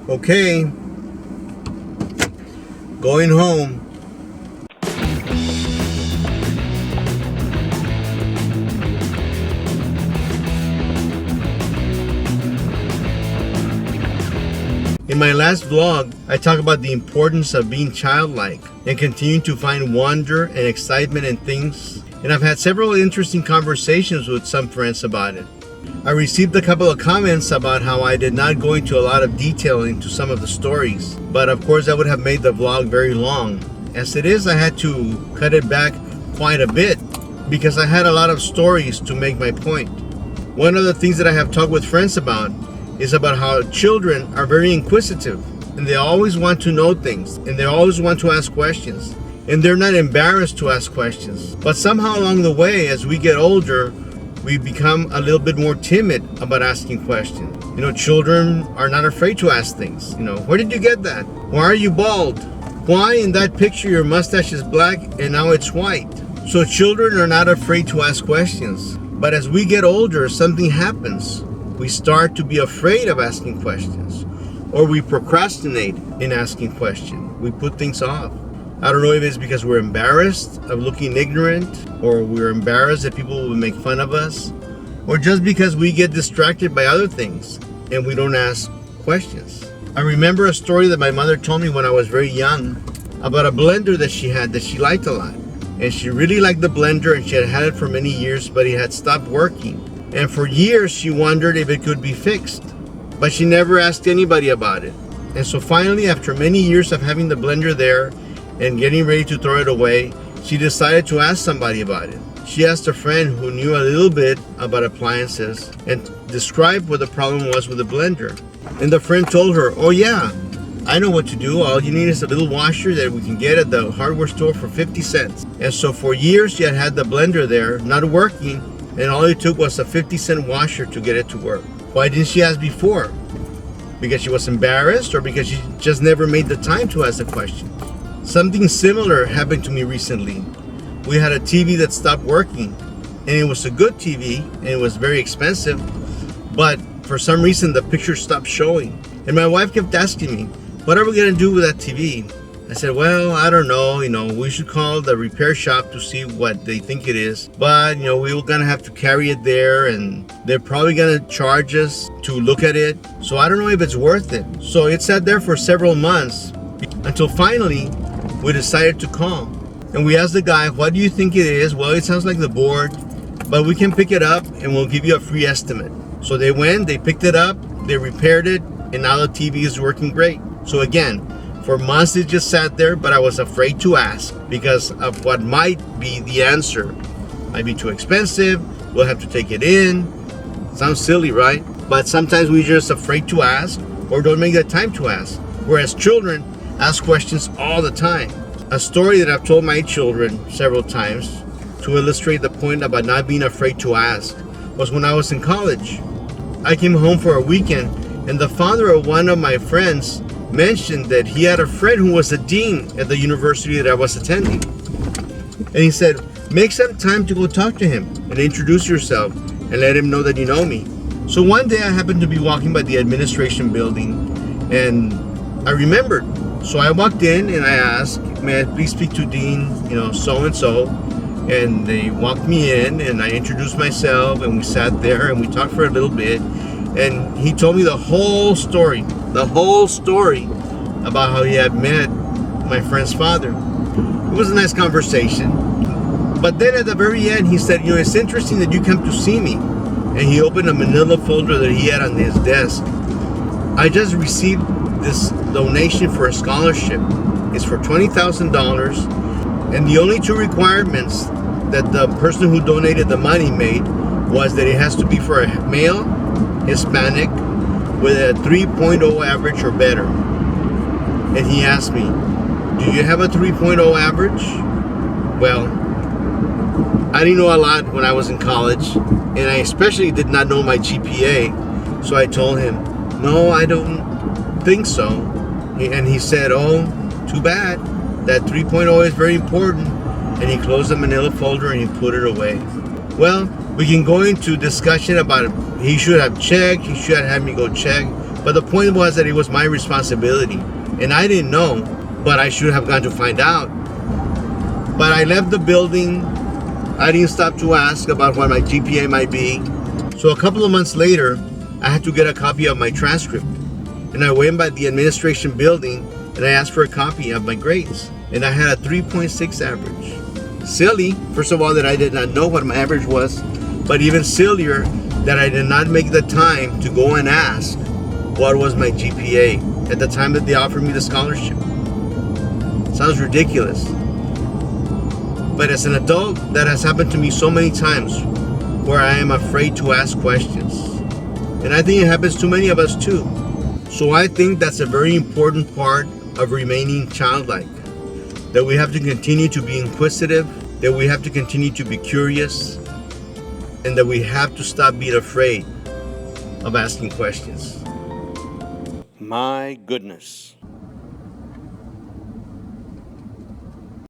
Okay, going home. In my last vlog, I talk about the importance of being childlike and continuing to find wonder and excitement in things. And I've had several interesting conversations with some friends about it. I received a couple of comments about how I did not go into a lot of detail into some of the stories, but of course that would have made the vlog very long. As it is, I had to cut it back quite a bit because I had a lot of stories to make my point. One of the things that I have talked with friends about is about how children are very inquisitive and they always want to know things and they always want to ask questions and they're not embarrassed to ask questions. But somehow along the way, as we get older, we become a little bit more timid about asking questions. You know, children are not afraid to ask things. You know, where did you get that? Why are you bald? Why in that picture your mustache is black and now it's white? So children are not afraid to ask questions. But as we get older, something happens. We start to be afraid of asking questions, or we procrastinate in asking questions. We put things off. I don't know if it's because we're embarrassed of looking ignorant, or we're embarrassed that people will make fun of us, or just because we get distracted by other things and we don't ask questions. I remember a story that my mother told me when I was very young about a blender that she had that she liked a lot. And she really liked the blender and she had had it for many years, but it had stopped working. And for years she wondered if it could be fixed, but she never asked anybody about it. And so finally, after many years of having the blender there and getting ready to throw it away, she decided to ask somebody about it. She asked a friend who knew a little bit about appliances and described what the problem was with the blender. And the friend told her, "Oh yeah, I know what to do. All you need is a little washer that we can get at the hardware store for 50 cents. And so for years she had had the blender there, not working, and all it took was a 50-cent washer to get it to work. Why didn't she ask before? Because she was embarrassed, or because she just never made the time to ask the question? Something similar happened to me recently. We had a TV that stopped working, and it was a good TV, and it was very expensive, but for some reason the picture stopped showing. And my wife kept asking me, "What are we gonna do with that TV?" I said, "Well, I don't know, we should call the repair shop to see what they think it is. But, we were gonna have to carry it there and they're probably gonna charge us to look at it. So I don't know if it's worth it." So it sat there for several months until finally we decided to call. And we asked the guy, "What do you think it is?" "Well, it sounds like the board, but we can pick it up and we'll give you a free estimate." So they went, they picked it up, they repaired it, and now the TV is working great. So again, for months it just sat there, but I was afraid to ask because of what might be the answer. Might be too expensive, we'll have to take it in. Sounds silly, right? But sometimes we're just afraid to ask or don't make the time to ask. Whereas children ask questions all the time. A story that I've told my children several times to illustrate the point about not being afraid to ask was when I was in college. I came home for a weekend and the father of one of my friends mentioned that he had a friend who was a dean at the university that I was attending. And he said, "Make some time to go talk to him and introduce yourself and let him know that you know me." So one day I happened to be walking by the administration building and I remembered. So I walked in and I asked, "May I please speak to Dean, so-and-so?" And they walked me in and I introduced myself and we sat there and we talked for a little bit. And he told me the whole story about how he had met my friend's father. It was a nice conversation. But then at the very end, he said, "It's interesting that you come to see me." And he opened a manila folder that he had on his desk. "I just received this donation for a scholarship. It's for $20,000. And the only two requirements that the person who donated the money made was that it has to be for a male Hispanic with a 3.0 average or better." And he asked me, "Do you have a 3.0 average?" Well, I didn't know a lot when I was in college, and I especially did not know my GPA. So I told him, "No, I don't think so." And he said, "Oh, too bad. That 3.0 is very important." And he closed the manila folder and he put it away. Well, we can go into discussion about it. He should have checked, he should have had me go check, But the point was that it was my responsibility. And I didn't know, but I should have gone to find out. But I left the building. I didn't stop to ask about what my GPA might be. So a couple of months later, I had to get a copy of my transcript. And I went by the administration building and I asked for a copy of my grades. And I had a 3.6 average. Silly, first of all, that I did not know what my average was, but even sillier that I did not make the time to go and ask what was my GPA at the time that they offered me the scholarship. Sounds ridiculous. But as an adult, that has happened to me so many times where I am afraid to ask questions. And I think it happens to many of us too. So I think that's a very important part of remaining childlike. That we have to continue to be inquisitive, that we have to continue to be curious, and that we have to stop being afraid of asking questions. My goodness.